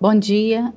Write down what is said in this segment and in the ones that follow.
Bom dia,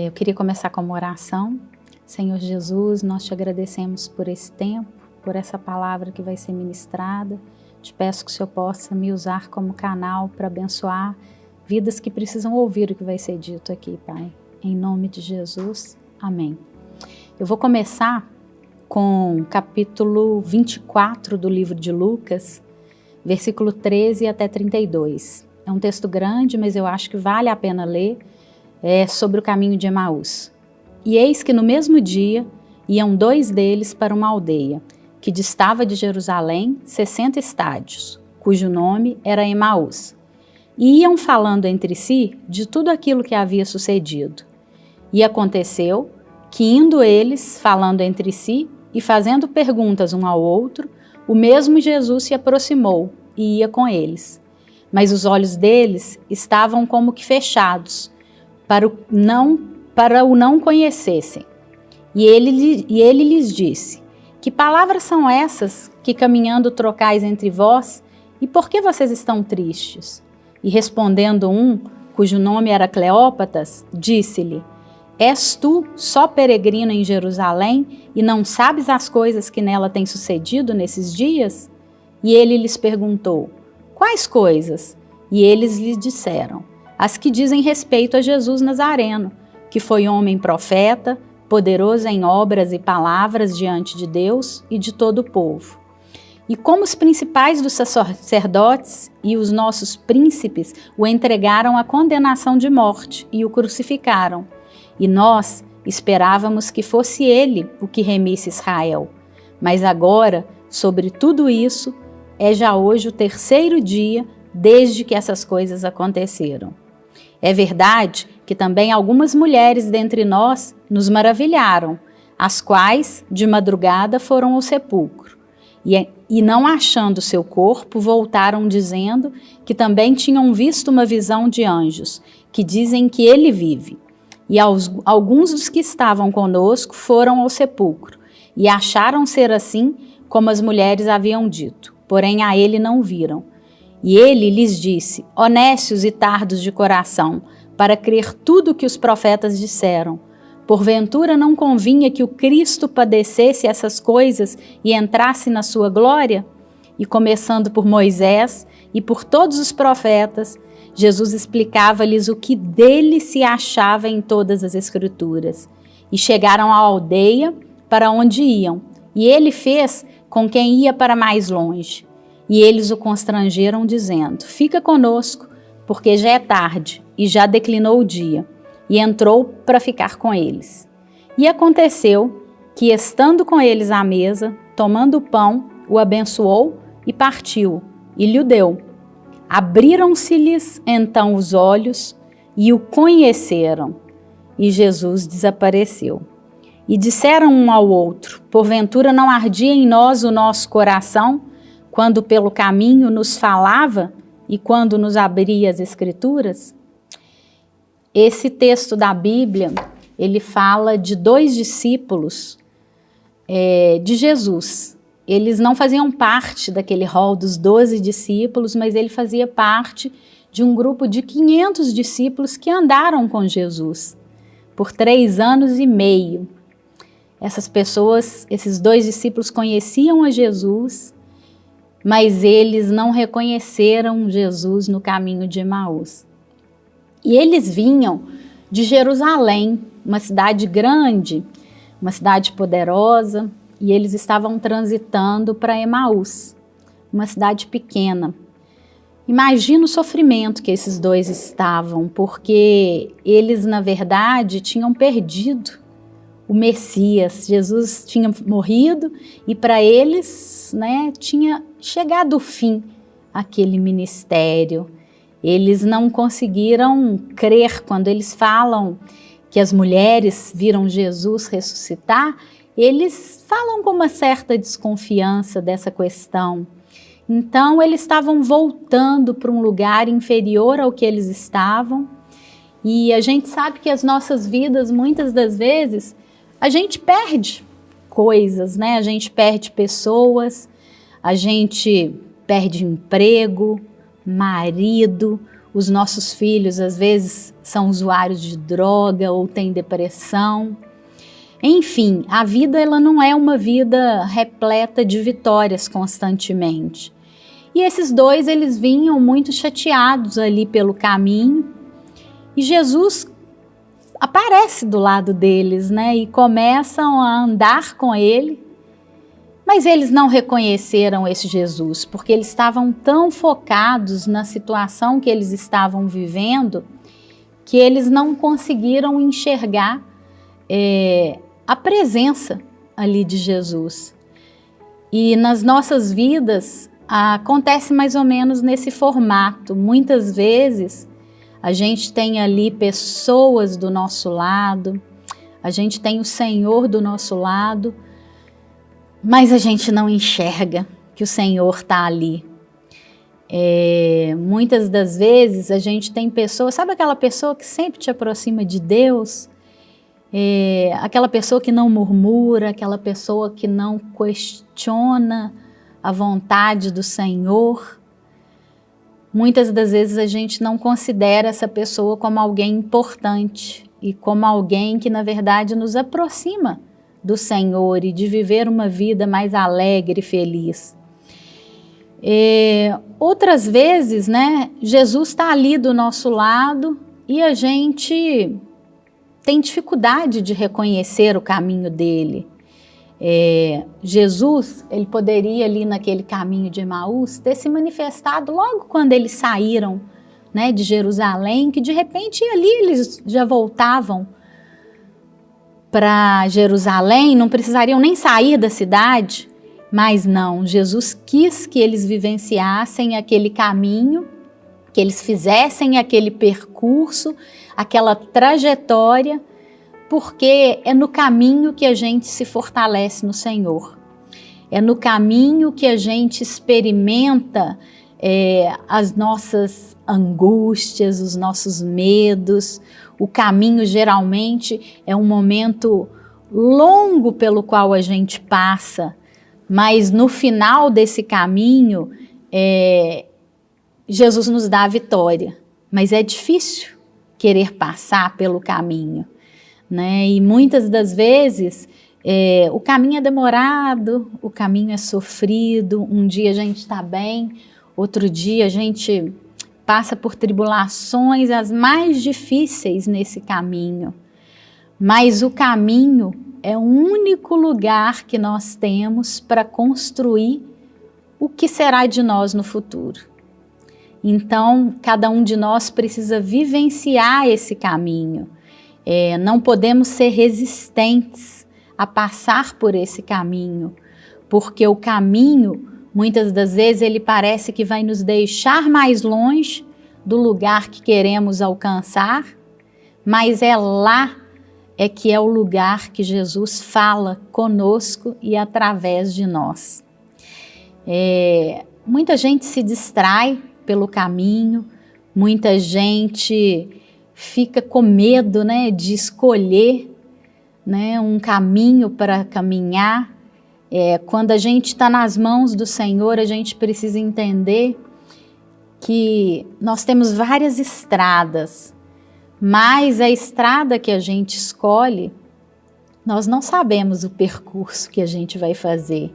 eu queria começar com uma oração. Senhor Jesus, nós te agradecemos por esse tempo, por essa palavra que vai ser ministrada. Te peço que o Senhor possa me usar como canal para abençoar vidas que precisam ouvir o que vai ser dito aqui, Pai. Em nome de Jesus, amém. Eu vou começar com o capítulo 24 do livro de Lucas, versículo 13 até 32. É um texto grande, mas eu acho que vale a pena ler. É sobre o caminho de Emaús. E eis que no mesmo dia iam dois deles para uma aldeia, que distava de Jerusalém 60 estádios, cujo nome era Emaús. E iam falando entre si de tudo aquilo que havia sucedido. E aconteceu que, indo eles, falando entre si e fazendo perguntas um ao outro, o mesmo Jesus se aproximou e ia com eles. Mas os olhos deles estavam como que fechados, para o não conhecessem. E ele lhes disse: que palavras são essas que caminhando trocais entre vós, e por que vocês estão tristes? E respondendo um, cujo nome era Cleópatas, disse-lhe: és tu só peregrino em Jerusalém e não sabes as coisas que nela têm sucedido nesses dias? E ele lhes perguntou: quais coisas? E eles lhe disseram: as que dizem respeito a Jesus Nazareno, que foi homem profeta, poderoso em obras e palavras diante de Deus e de todo o povo. E como os principais dos sacerdotes e os nossos príncipes o entregaram à condenação de morte e o crucificaram. E nós esperávamos que fosse ele o que remisse Israel. Mas agora, sobre tudo isso, é já hoje o terceiro dia desde que essas coisas aconteceram. É verdade que também algumas mulheres dentre nós nos maravilharam, as quais, de madrugada, foram ao sepulcro. E não achando seu corpo, voltaram dizendo que também tinham visto uma visão de anjos, que dizem que ele vive. E alguns dos que estavam conosco foram ao sepulcro, e acharam ser assim como as mulheres haviam dito, porém a ele não viram. E ele lhes disse: honestos e tardos de coração, para crer tudo o que os profetas disseram. Porventura não convinha que o Cristo padecesse essas coisas e entrasse na sua glória? E começando por Moisés e por todos os profetas, Jesus explicava-lhes o que dele se achava em todas as Escrituras. E chegaram à aldeia para onde iam, e ele fez com quem ia para mais longe. E eles o constrangeram, dizendo: fica conosco, porque já é tarde e já declinou o dia. E entrou para ficar com eles. E aconteceu que, estando com eles à mesa, tomando o pão, o abençoou e partiu, e lhe o deu. Abriram-se-lhes então os olhos e o conheceram. E Jesus desapareceu. E disseram um ao outro: porventura não ardia em nós o nosso coração, quando pelo caminho nos falava e quando nos abria as Escrituras? Esse texto da Bíblia, ele fala de dois discípulos de Jesus. Eles não faziam parte daquele rol dos 12 discípulos, mas ele fazia parte de um grupo de 500 discípulos que andaram com Jesus por 3 anos e meio. Essas pessoas, esses dois discípulos conheciam a Jesus, mas eles não reconheceram Jesus no caminho de Emaús. E eles vinham de Jerusalém, uma cidade grande, uma cidade poderosa, e eles estavam transitando para Emaús, uma cidade pequena. Imagina o sofrimento que esses dois estavam, porque eles, na verdade, tinham perdido o Messias. Jesus tinha morrido e para eles, tinha chegado o fim aquele ministério. Eles não conseguiram crer quando eles falam que as mulheres viram Jesus ressuscitar. Eles falam com uma certa desconfiança dessa questão. Então, eles estavam voltando para um lugar inferior ao que eles estavam. E a gente sabe que as nossas vidas, muitas das vezes, a gente perde coisas, A gente perde pessoas, a gente perde emprego, marido, os nossos filhos às vezes são usuários de droga ou têm depressão. Enfim, a vida ela não é uma vida repleta de vitórias constantemente. E esses dois, eles vinham muito chateados ali pelo caminho, e Jesus aparece do lado deles, né? E começam a andar com ele, mas eles não reconheceram esse Jesus, porque eles estavam tão focados na situação que eles estavam vivendo, que eles não conseguiram enxergar a presença ali de Jesus. E nas nossas vidas acontece mais ou menos nesse formato. Muitas vezes a gente tem ali pessoas do nosso lado, a gente tem o Senhor do nosso lado, mas a gente não enxerga que o Senhor está ali. Muitas das vezes a gente tem pessoas, sabe aquela pessoa que sempre te aproxima de Deus? Aquela pessoa que não murmura, aquela pessoa que não questiona a vontade do Senhor. Muitas das vezes a gente não considera essa pessoa como alguém importante e como alguém que na verdade nos aproxima do Senhor e de viver uma vida mais alegre e feliz. Outras vezes, né, Jesus está ali do nosso lado e a gente tem dificuldade de reconhecer o caminho dele. Jesus, ele poderia ali naquele caminho de Emaús ter se manifestado logo quando eles saíram, né, de Jerusalém, que de repente ali eles já voltavam para Jerusalém, não precisariam nem sair da cidade, mas não, Jesus quis que eles vivenciassem aquele caminho, que eles fizessem aquele percurso, aquela trajetória, porque é no caminho que a gente se fortalece no Senhor. É no caminho que a gente experimenta as nossas angústias, os nossos medos. O caminho geralmente é um momento longo pelo qual a gente passa, mas no final desse caminho, Jesus nos dá a vitória. Mas é difícil querer passar pelo caminho, né? E muitas das vezes o caminho é demorado, o caminho é sofrido. Um dia a gente está bem, outro dia a gente passa por tribulações as mais difíceis nesse caminho. Mas o caminho é o único lugar que nós temos para construir o que será de nós no futuro. Então, cada um de nós precisa vivenciar esse caminho. Não podemos ser resistentes a passar por esse caminho, porque o caminho, muitas das vezes, ele parece que vai nos deixar mais longe do lugar que queremos alcançar, mas lá que é o lugar que Jesus fala conosco e através de nós. Muita gente se distrai pelo caminho, muita gente fica com medo, né, de escolher, né, um caminho para caminhar. Quando a gente está nas mãos do Senhor, a gente precisa entender que nós temos várias estradas, mas a estrada que a gente escolhe, nós não sabemos o percurso que a gente vai fazer.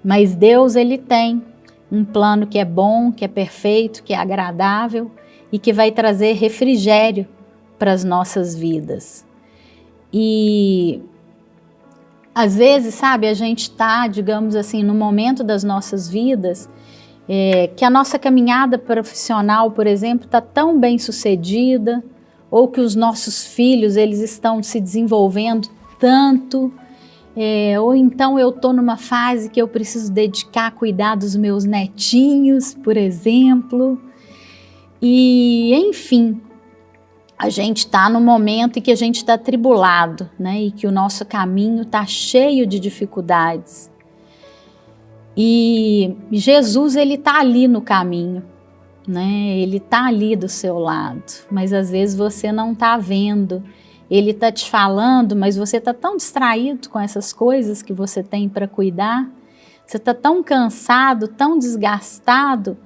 Mas Deus, ele tem um plano que é bom, que é perfeito, que é agradável e que vai trazer refrigério para as nossas vidas. E às vezes, sabe, a gente está, digamos assim, no momento das nossas vidas que a nossa caminhada profissional, por exemplo, está tão bem sucedida, ou que os nossos filhos, eles estão se desenvolvendo tanto, ou então eu estou numa fase que eu preciso dedicar a cuidar dos meus netinhos, por exemplo. E, enfim, a gente está no momento em que a gente está atribulado, né? E que o nosso caminho está cheio de dificuldades. E Jesus, ele está ali no caminho, né? Ele está ali do seu lado, mas às vezes você não está vendo. Ele está te falando, mas você está tão distraído com essas coisas que você tem para cuidar, você está tão cansado, tão desgastado,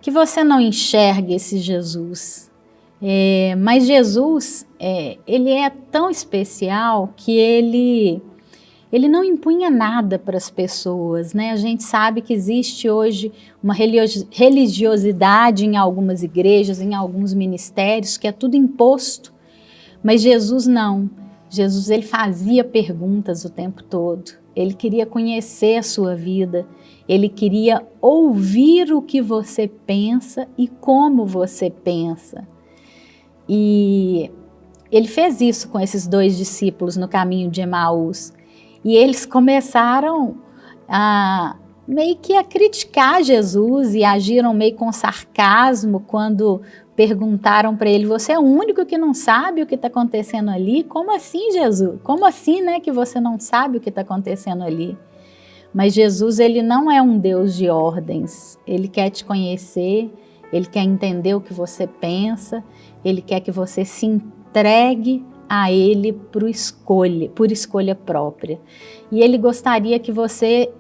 que você não enxergue esse Jesus. Mas Jesus, ele é tão especial que ele não impunha nada para as pessoas, né? A gente sabe que existe hoje uma religiosidade em algumas igrejas, em alguns ministérios, que é tudo imposto, mas Jesus não. Jesus, ele fazia perguntas o tempo todo, ele queria conhecer a sua vida, ele queria ouvir o que você pensa e como você pensa. E ele fez isso com esses 2 discípulos no caminho de Emaús. E eles começaram meio que a criticar Jesus e agiram meio com sarcasmo quando perguntaram para ele: você é o único que não sabe o que está acontecendo ali? Como assim, Jesus? Como assim, né, que você não sabe o que está acontecendo ali? Mas Jesus, ele não é um Deus de ordens. Ele quer te conhecer, ele quer entender o que você pensa, ele quer que você se entregue a ele por escolha própria. E ele gostaria que você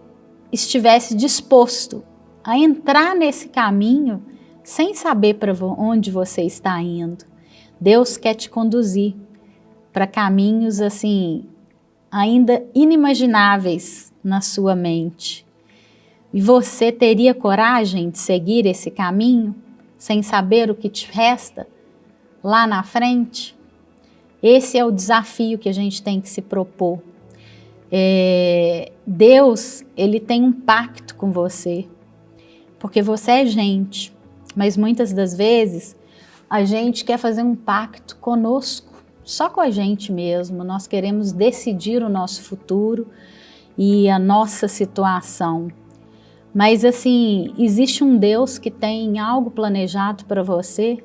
estivesse disposto a entrar nesse caminho sem saber para onde você está indo. Deus quer te conduzir para caminhos assim, ainda inimagináveis na sua mente. E você teria coragem de seguir esse caminho sem saber o que te resta lá na frente? Esse é o desafio que a gente tem que se propor. Deus, ele tem um pacto com você, porque você é gente, mas muitas das vezes a gente quer fazer um pacto conosco, só com a gente mesmo. Nós queremos decidir o nosso futuro e a nossa situação. Mas assim, existe um Deus que tem algo planejado para você,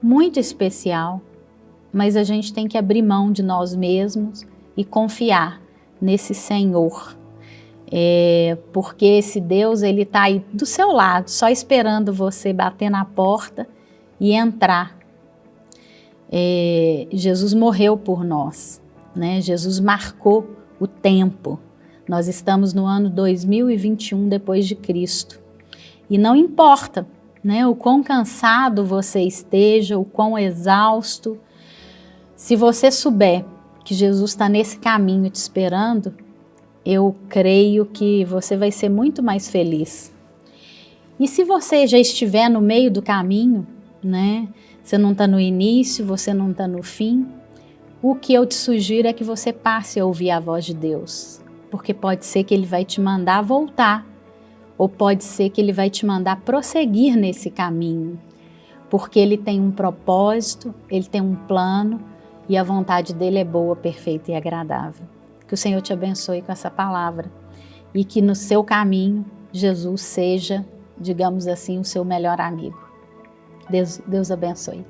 muito especial. Mas a gente tem que abrir mão de nós mesmos e confiar nesse Senhor. Porque esse Deus, ele está aí do seu lado, só esperando você bater na porta e entrar. Jesus morreu por nós, né? Jesus marcou o tempo. Nós estamos no ano 2021 depois de Cristo. E não importa, né, o quão cansado você esteja, o quão exausto, se você souber que Jesus está nesse caminho te esperando, eu creio que você vai ser muito mais feliz. E se você já estiver no meio do caminho, né, você não está no início, você não está no fim, o que eu te sugiro é que você passe a ouvir a voz de Deus, porque pode ser que Ele vai te mandar voltar, ou pode ser que Ele vai te mandar prosseguir nesse caminho, porque Ele tem um propósito, Ele tem um plano, e a vontade dele é boa, perfeita e agradável. Que o Senhor te abençoe com essa palavra e que no seu caminho Jesus seja, digamos assim, o seu melhor amigo. Deus abençoe.